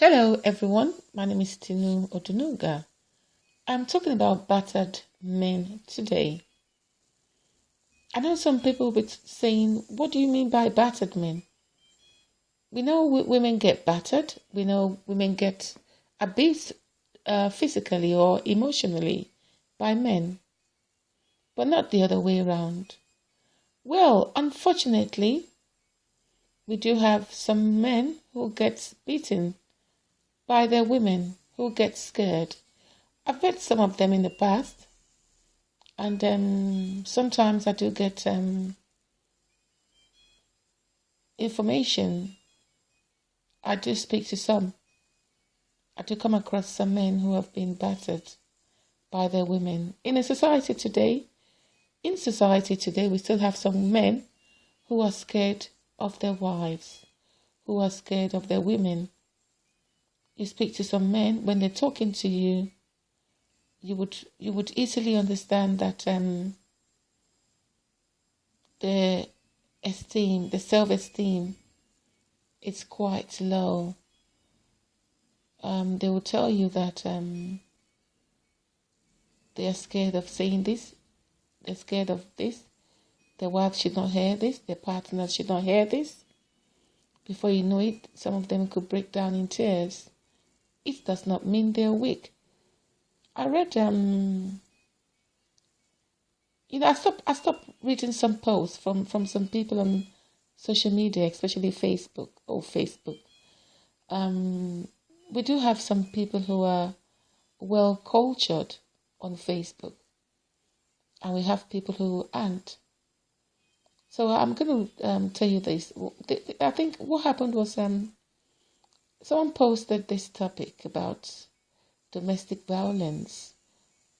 Hello, everyone. My name is Tinu Odunuga. I'm talking about battered men today. I know some people will be saying, what do you mean by battered men? We know women get battered. We know women get abused physically or emotionally by men, but not the other way around. Well, unfortunately, we do have some men who get beaten by their women, who get scared. I've met some of them in the past, and sometimes I do get information. I do speak to some. I do come across some men who have been battered by their women. In society today, we still have some men who are scared of their wives, who are scared of their women. You speak to some men, when they're talking to you, you would easily understand that their esteem, the self-esteem, is quite low. They will tell you that they are scared of saying this, they're scared of this, their wife should not hear this, their partner should not hear this. Before you know it, some of them could break down in tears. It does not mean they're weak. I read I stopped reading some posts from some people on social media, especially Facebook. We do have some people who are well cultured on Facebook, and we have people who aren't. So I'm going to tell you this. I think what happened was someone posted this topic about domestic violence,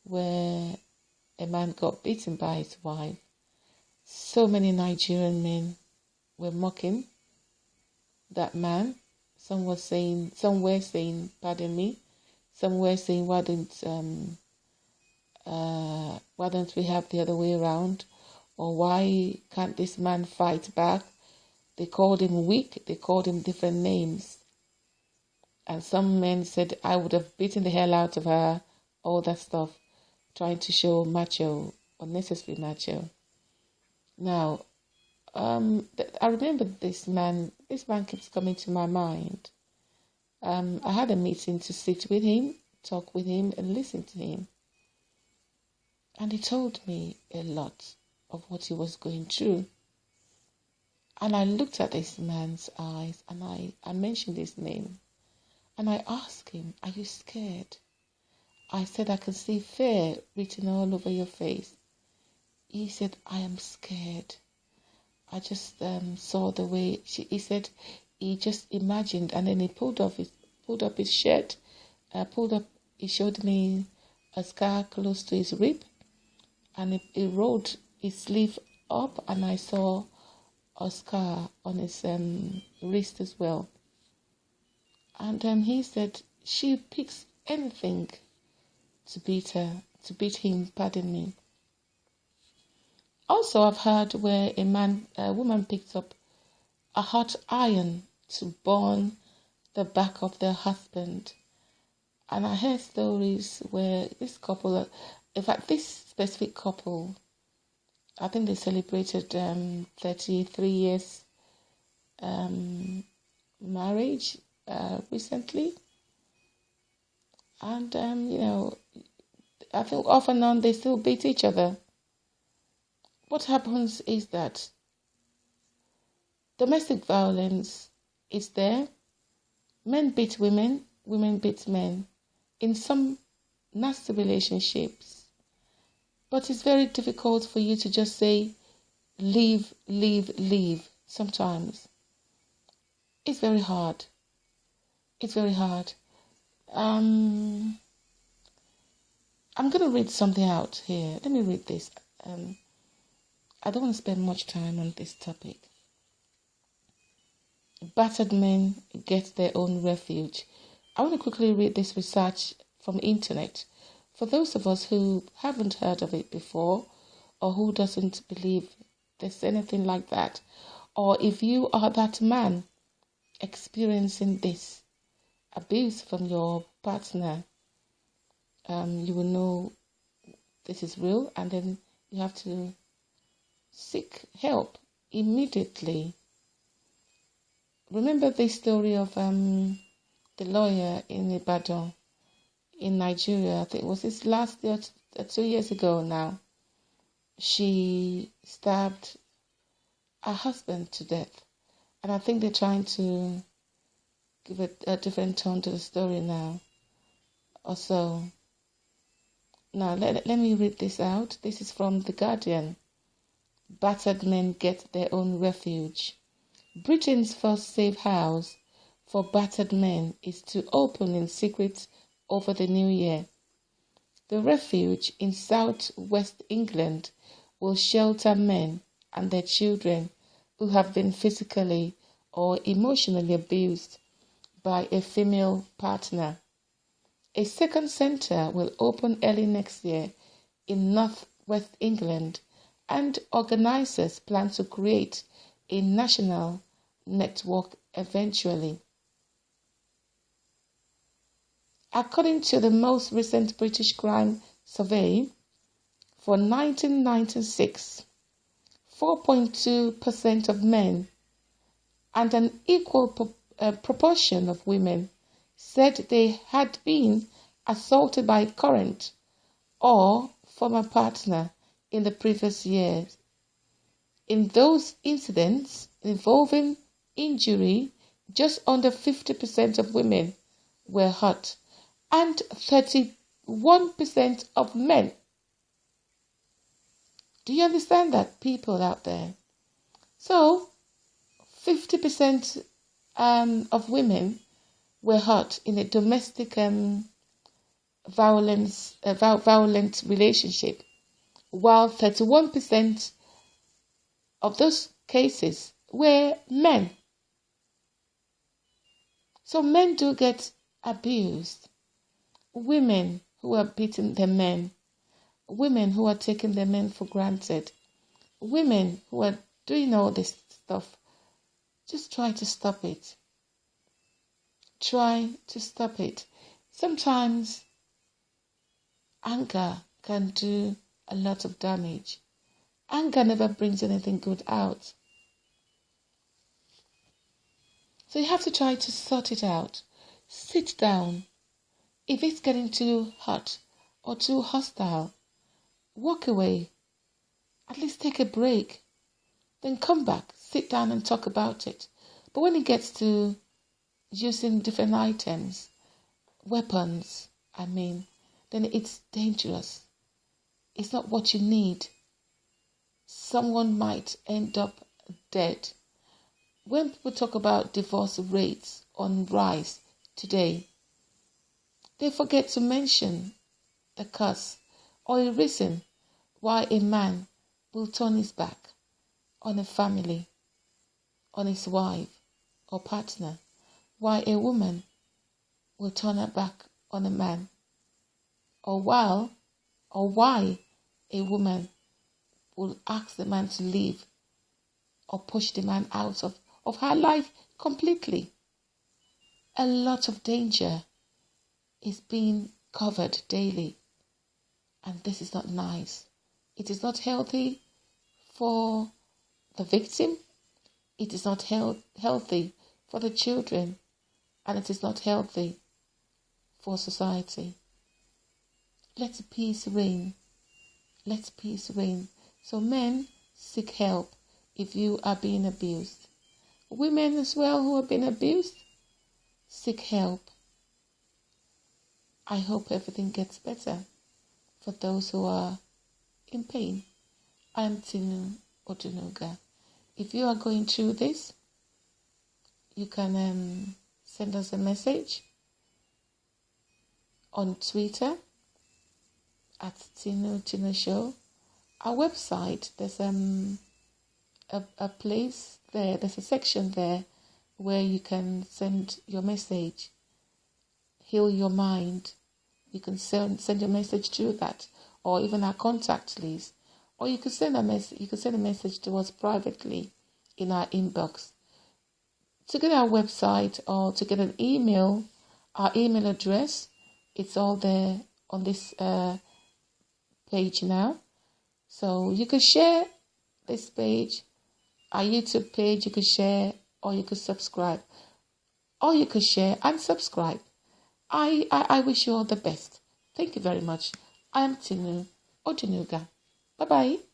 where a man got beaten by his wife. So many Nigerian men were mocking that man. Some were saying, pardon me. Some were saying, why don't we have the other way around? Or why can't this man fight back? They called him weak. They called him different names. And some men said, I would have beaten the hell out of her, all that stuff, trying to show macho, unnecessary macho. Now, I remember this man keeps coming to my mind. I had a meeting to sit with him, talk with him, and listen to him. And he told me a lot of what he was going through. And I looked at this man's eyes, and I mentioned his name. And I asked him, are you scared? I said, I can see fear written all over your face. He said, I am scared. I just saw the way he said he just imagined, and then he pulled up his shirt, he showed me a scar close to his rib, and he rolled his sleeve up, and I saw a scar on his wrist as well. And he said she picks anything to beat him, pardon me. Also, I've heard where a woman picked up a hot iron to burn the back of their husband. And I heard stories where this couple, in fact, this specific couple, I think they celebrated 33 years marriage recently. And, I think off and on they still beat each other. What happens is that domestic violence is there. Men beat women, women beat men in some nasty relationships. But it's very difficult for you to just say, leave, sometimes. It's very hard. I'm going to read something out here. Let me read this. I don't want to spend much time on this topic. Battered men get their own refuge. I want to quickly read this research from the internet. For those of us who haven't heard of it before, or who doesn't believe there's anything like that, or if you are that man experiencing this, abuse from your partner, you will know this is real, and then you have to seek help immediately. Remember the story of the lawyer in Ibadan, in Nigeria? I think it was this last year, 2 years ago now. She stabbed her husband to death. And I think they're trying to give a different tone to the story now. Also, now let me read this out. This is from The Guardian. Battered men get their own refuge. Britain's first safe house for battered men is to open in secret over the new year. The refuge in south-west England will shelter men and their children who have been physically or emotionally abused by a female partner. A second centre will open early next year in north-west England, and organisers plan to create a national network eventually. According to the most recent British crime survey for 1996, 4.2% of men and an equal proportion of women said they had been assaulted by a current or former partner in the previous years. In those incidents involving injury, just under 50% of women were hurt and 31% of men. Do you understand that, people out there? So, 50% of women were hurt in a domestic violent relationship, while 31% of those cases were men. So men do get abused. Women who are beating their men, women who are taking their men for granted, women who are doing all this stuff. Just try to stop it. Try to stop it. Sometimes anger can do a lot of damage. Anger never brings anything good out. So you have to try to sort it out. Sit down. If it's getting too hot or too hostile, walk away. At least take a break. Then come back, sit down and talk about it. But when it gets to using different items, weapons, then it's dangerous. It's not what you need. Someone might end up dead. When people talk about divorce rates on rise today, they forget to mention the cause or a reason why a man will turn his back on a family, on his wife or partner, why a woman will turn her back on a man, or why a woman will ask the man to leave or push the man out of her life completely. A lot of danger is being covered daily, and this is not nice. It is not healthy for the victim, it is not healthy for the children, and it is not healthy for society. Let peace reign. Let peace reign. So men, seek help if you are being abused. Women as well who have been abused, seek help. I hope everything gets better for those who are in pain. I'm Tinu Odunuga. If you are going through this, you can send us a message on Twitter at Tinu Show. Our website, there's a place there, there's a section there where you can send your message. Heal Your Mind. You can send your message to that, or even our contact list. Or you could send a message to us privately in our inbox. To get our website or to get an email Our email address, it's all there on this page now. So you could share this page, our YouTube page, you could share, or you could subscribe. Or you could share and subscribe. I wish you all the best. Thank you very much. I am Tinu Odunuga. Bye-bye.